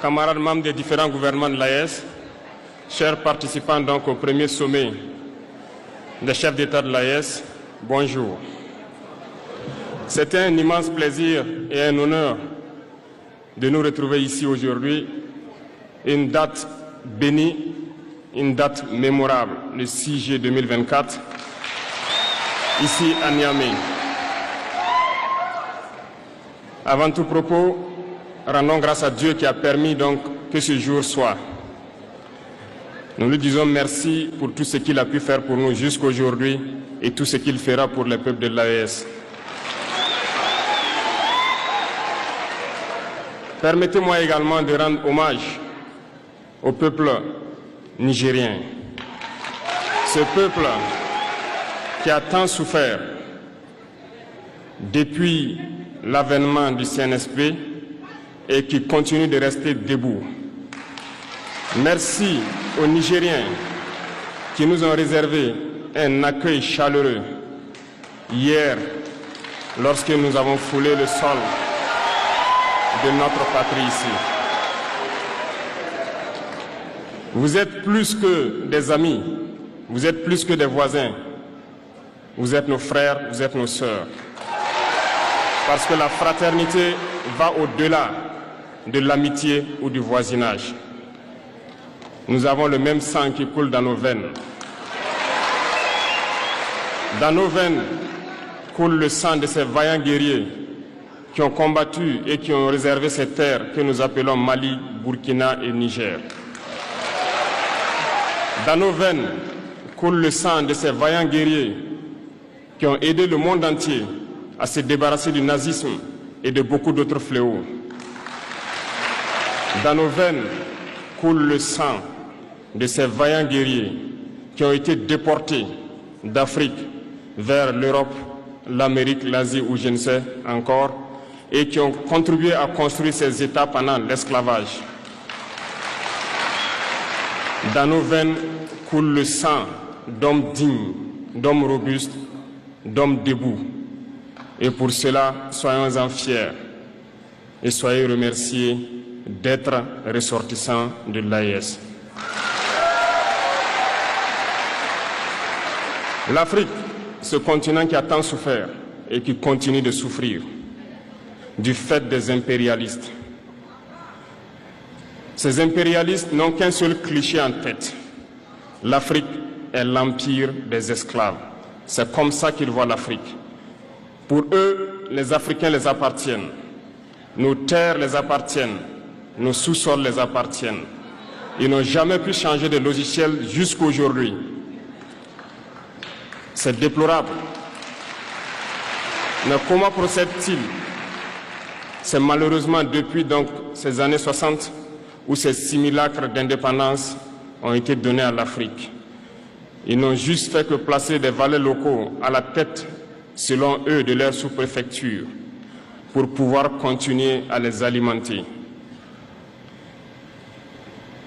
camarades membres des différents gouvernements de l'AES, chers participants donc au premier sommet des chefs d'État de l'AES, bonjour. C'était un immense plaisir et un honneur de nous retrouver ici aujourd'hui, une date bénie, une date mémorable, le 6 juillet 2024, ici à Niamey. Avant tout propos, rendons grâce à Dieu qui a permis donc que ce jour soit. Nous lui disons merci pour tout ce qu'il a pu faire pour nous jusqu'à aujourd'hui et tout ce qu'il fera pour le peuple de l'AES. Permettez-moi également de rendre hommage au peuple nigérien. Ce peuple qui a tant souffert depuis l'avènement du CNSP et qui continue de rester debout. Merci aux Nigériens qui nous ont réservé un accueil chaleureux hier lorsque nous avons foulé le sol de notre patrie ici. Vous êtes plus que des amis, vous êtes plus que des voisins, vous êtes nos frères, vous êtes nos sœurs. Parce que la fraternité va au-delà de l'amitié ou du voisinage. Nous avons le même sang qui coule dans nos veines. Dans nos veines coule le sang de ces vaillants guerriers qui ont combattu et qui ont réservé ces terres que nous appelons Mali, Burkina et Niger. Dans nos veines coule le sang de ces vaillants guerriers qui ont aidé le monde entier à se débarrasser du nazisme et de beaucoup d'autres fléaux. Dans nos veines coule le sang de ces vaillants guerriers qui ont été déportés d'Afrique vers l'Europe, l'Amérique, l'Asie ou je ne sais encore, et qui ont contribué à construire ces États pendant l'esclavage. Dans nos veines coule le sang d'hommes dignes, d'hommes robustes, d'hommes debout. Et pour cela, soyons-en fiers et soyez remerciés d'être ressortissants de l'AES. L'Afrique, ce continent qui a tant souffert et qui continue de souffrir du fait des impérialistes. Ces impérialistes n'ont qu'un seul cliché en tête. L'Afrique est l'empire des esclaves. C'est comme ça qu'ils voient l'Afrique. Pour eux, les Africains les appartiennent. Nos terres les appartiennent. Nos sous-sols les appartiennent. Ils n'ont jamais pu changer de logiciel jusqu'à aujourd'hui. C'est déplorable. Mais comment procèdent-ils? C'est malheureusement depuis donc ces années 60 où ces simulacres d'indépendance ont été donnés à l'Afrique. Ils n'ont juste fait que placer des valets locaux à la tête, selon eux, de leur sous-préfecture pour pouvoir continuer à les alimenter.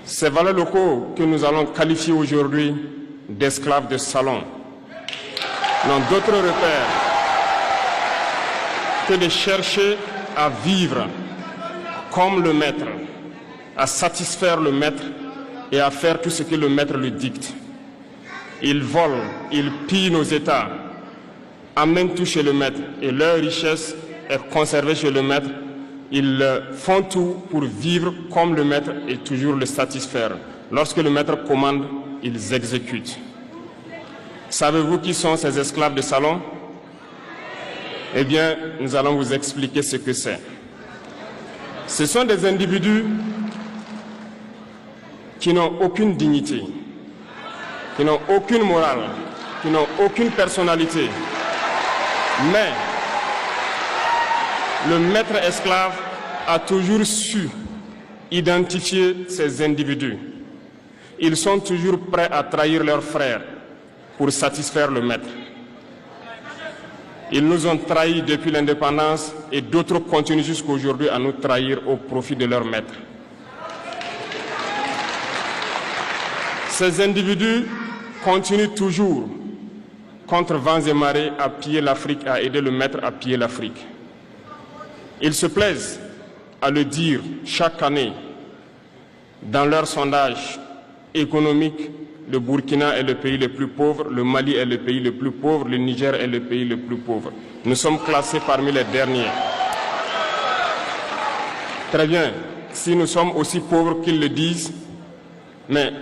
Ces valets locaux que nous allons qualifier aujourd'hui d'esclaves de salon n'ont d'autre repère que de chercher à vivre comme le maître, à satisfaire le maître et à faire tout ce que le maître lui dicte. Ils volent, ils pillent nos États, amènent tout chez le maître et leur richesse est conservée chez le maître. Ils font tout pour vivre comme le maître et toujours le satisfaire. Lorsque le maître commande, ils exécutent. Savez-vous qui sont ces esclaves de salon? Eh bien, nous allons vous expliquer ce que c'est. Ce sont des individus qui n'ont aucune dignité, qui n'ont aucune morale, qui n'ont aucune personnalité. Mais le maître esclave a toujours su identifier ces individus. Ils sont toujours prêts à trahir leurs frères pour satisfaire le maître. Ils nous ont trahis depuis l'indépendance et d'autres continuent jusqu'à aujourd'hui à nous trahir au profit de leur maître. Ces individus continuent toujours, contre vents et marées, à piller l'Afrique, à aider le maître à piller l'Afrique. Ils se plaisent à le dire chaque année Dans leur sondage économique, le Burkina est le pays le plus pauvre, le Mali est le pays le plus pauvre, le Niger est le pays le plus pauvre. Nous sommes classés parmi les derniers. Très bien, si nous sommes aussi pauvres qu'ils le disent, mais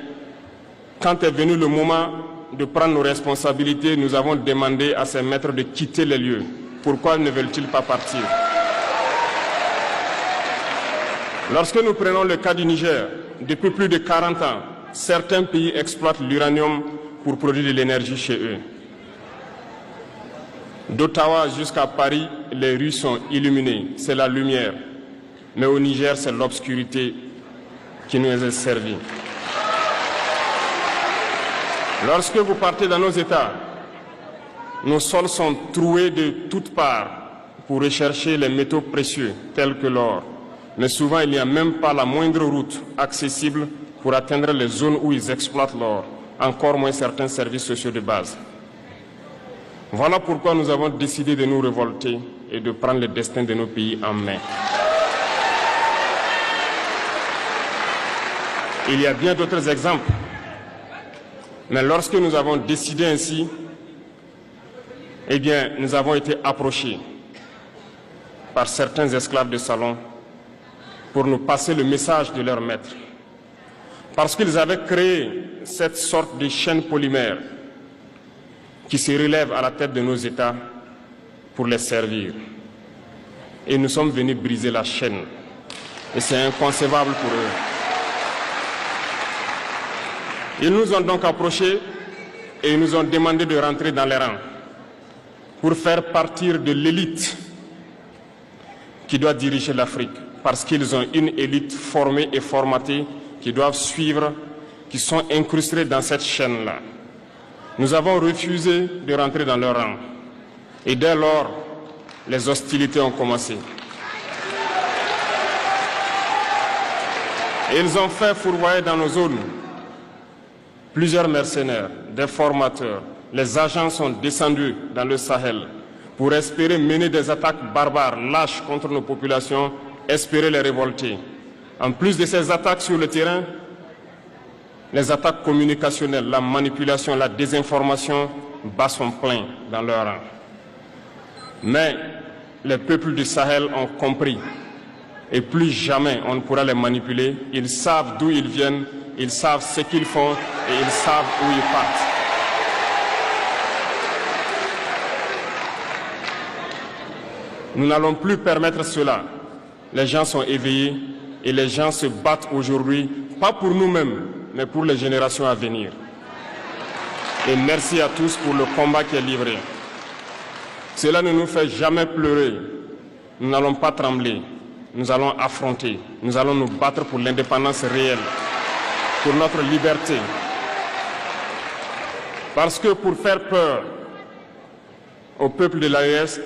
quand est venu le moment de prendre nos responsabilités, nous avons demandé à ces maîtres de quitter les lieux. Pourquoi ne veulent-ils pas partir? Lorsque nous prenons le cas du Niger, depuis plus de 40 ans, certains pays exploitent l'uranium pour produire de l'énergie chez eux. D'Ottawa jusqu'à Paris, les rues sont illuminées, c'est la lumière. Mais au Niger, c'est l'obscurité qui nous est servie. Lorsque vous partez dans nos États, nos sols sont troués de toutes parts pour rechercher les métaux précieux tels que l'or. Mais souvent, il n'y a même pas la moindre route accessible pour atteindre les zones où ils exploitent l'or, encore moins certains services sociaux de base. Voilà pourquoi nous avons décidé de nous révolter et de prendre le destin de nos pays en main. Il y a bien d'autres exemples. Mais lorsque nous avons décidé ainsi, eh bien, nous avons été approchés par certains esclaves de salon pour nous passer le message de leur maître. Parce qu'ils avaient créé cette sorte de chaîne polymère qui se relève à la tête de nos États pour les servir. Et nous sommes venus briser la chaîne. Et c'est inconcevable pour eux. Ils nous ont donc approchés et ils nous ont demandé de rentrer dans les rangs pour faire partir de l'élite qui doit diriger l'Afrique, parce qu'ils ont une élite formée et formatée qui doivent suivre, qui sont incrustés dans cette chaîne-là. Nous avons refusé de rentrer dans leur rang. Et dès lors, les hostilités ont commencé. Et ils ont fait fourvoyer dans nos zones plusieurs mercenaires, des formateurs. Les agents sont descendus dans le Sahel pour espérer mener des attaques barbares, lâches contre nos populations, espérer les révolter. En plus de ces attaques sur le terrain, les attaques communicationnelles, la manipulation, la désinformation battent son plein dans leur rang. Mais les peuples du Sahel ont compris et plus jamais on ne pourra les manipuler. Ils savent d'où ils viennent, ils savent ce qu'ils font et ils savent où ils partent. Nous n'allons plus permettre cela. Les gens sont éveillés et les gens se battent aujourd'hui, pas pour nous-mêmes, mais pour les générations à venir. Et merci à tous pour le combat qui est livré. Cela ne nous fait jamais pleurer. Nous n'allons pas trembler. Nous allons affronter. Nous allons nous battre pour l'indépendance réelle, pour notre liberté. Parce que pour faire peur au peuple de l'AES,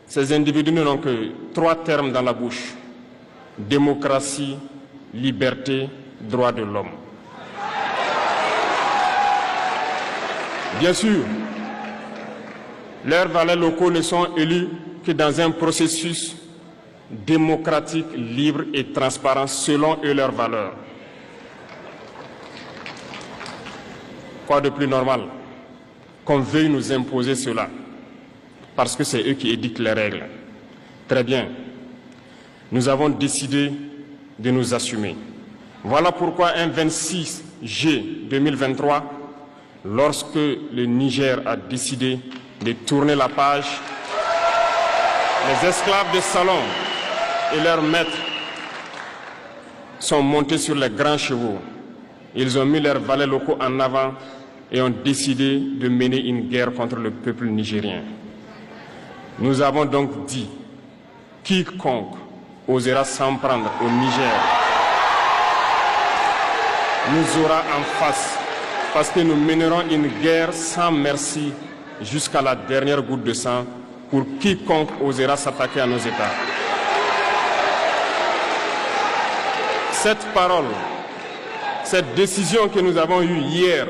ces individus n'ont que 3 termes dans la bouche: démocratie, liberté, droits de l'homme. Bien sûr, leurs valets locaux ne sont élus que dans un processus démocratique, libre et transparent selon eux leurs valeurs. Quoi de plus normal qu'on veuille nous imposer cela, parce que c'est eux qui édictent les règles. Très bien, nous avons décidé de nous assumer. Voilà pourquoi un 26 juillet 2023, lorsque le Niger a décidé de tourner la page, les esclaves de salon et leurs maîtres sont montés sur les grands chevaux. Ils ont mis leurs valets locaux en avant et ont décidé de mener une guerre contre le peuple nigérien. Nous avons donc dit, quiconque osera s'en prendre au Niger nous aura en face, parce que nous mènerons une guerre sans merci jusqu'à la dernière goutte de sang pour quiconque osera s'attaquer à nos États. Cette parole, cette décision que nous avons eue hier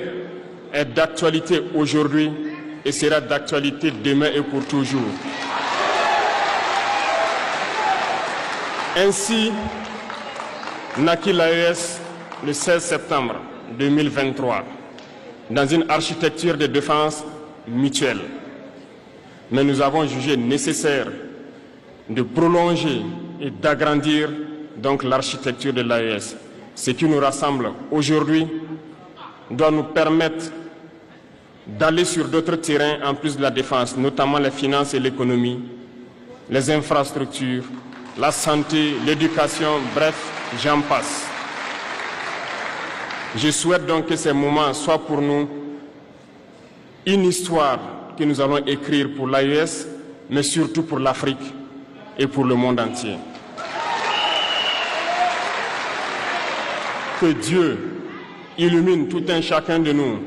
est d'actualité aujourd'hui et sera d'actualité demain et pour toujours. Ainsi naquit l'AES le 16 septembre 2023 dans une architecture de défense mutuelle. Mais nous avons jugé nécessaire de prolonger et d'agrandir donc l'architecture de l'AES. Ce qui nous rassemble aujourd'hui doit nous permettre d'aller sur d'autres terrains en plus de la défense, notamment les finances et l'économie, les infrastructures, la santé, l'éducation, bref, j'en passe. Je souhaite donc que ces moments soient pour nous une histoire que nous allons écrire pour l'AES, mais surtout pour l'Afrique et pour le monde entier. Que Dieu illumine tout un chacun de nous.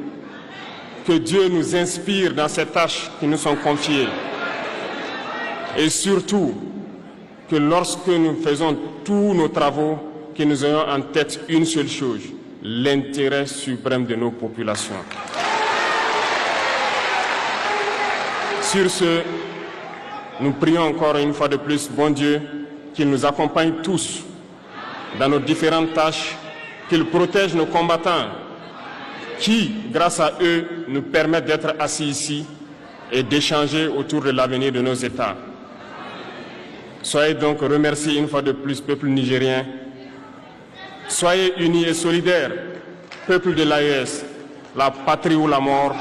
Que Dieu nous inspire dans ces tâches qui nous sont confiées. Et surtout, que lorsque nous faisons tous nos travaux, que nous ayons en tête une seule chose, l'intérêt suprême de nos populations. Sur ce, nous prions encore une fois de plus, bon Dieu, qu'il nous accompagne tous dans nos différentes tâches, qu'il protège nos combattants, qui, grâce à eux, nous permettent d'être assis ici et d'échanger autour de l'avenir de nos États. Soyez donc remerciés une fois de plus, peuple nigérien. Soyez unis et solidaires, peuple de l'AES, la patrie ou la mort.